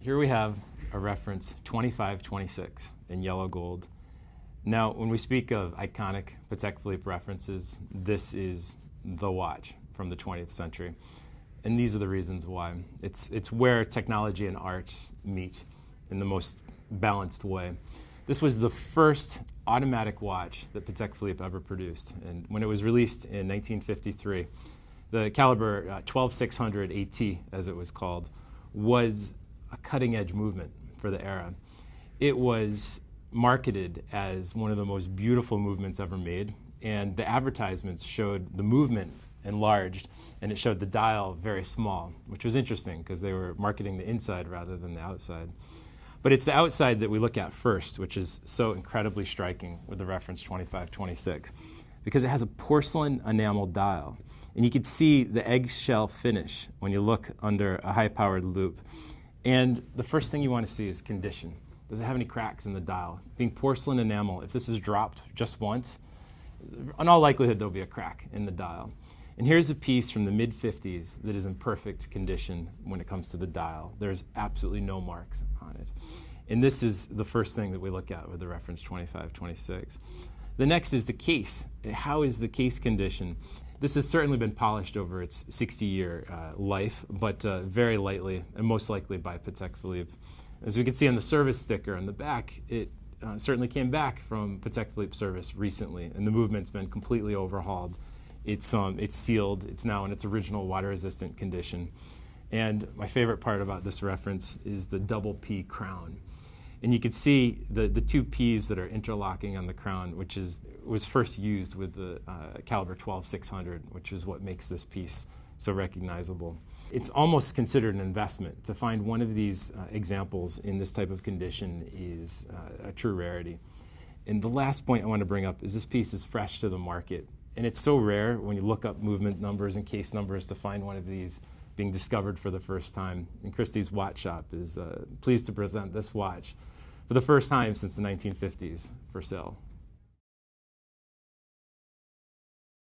Here we have a reference 2526 in yellow gold. Now, when we speak of iconic Patek Philippe references, this is the watch from the 20th century. And these are the reasons why. It's where technology and art meet in the most balanced way. This was the first automatic watch that Patek Philippe ever produced. And when it was released in 1953, the caliber 12600 AT, as it was called, was a cutting-edge movement for the era. It was marketed as one of the most beautiful movements ever made, and the advertisements showed the movement enlarged, and it showed the dial very small, which was interesting because they were marketing the inside rather than the outside. But it's the outside that we look at first, which is so incredibly striking with the reference 2526, because it has a porcelain enamel dial. And you can see the eggshell finish when you look under a high-powered loupe. And the first thing you want to see is condition. Does it have any cracks in the dial? Being porcelain enamel, if this is dropped just once, in all likelihood there'll be a crack in the dial. And here's a piece from the mid-50s that is in perfect condition when it comes to the dial. There's absolutely no marks on it. And this is the first thing that we look at with the reference 2526. The next is the case. How is the case condition? This has certainly been polished over its 60-year life, but very lightly, and most likely by Patek Philippe. As we can see on the service sticker on the back, it certainly came back from Patek Philippe service recently, and the movement's been completely overhauled. It's sealed. It's now in its original water-resistant condition. And my favorite part about this reference is the double P crown. And you can see the two P's that are interlocking on the crown, which was first used with the caliber 12600, which is what makes this piece so recognizable. It's almost considered an investment. To find one of these examples in this type of condition is a true rarity. And the last point I want to bring up is this piece is fresh to the market. And it's so rare when you look up movement numbers and case numbers to find one of these being discovered for the first time. And Christie's watch shop is pleased to present this watch for the first time since the 1950s for sale.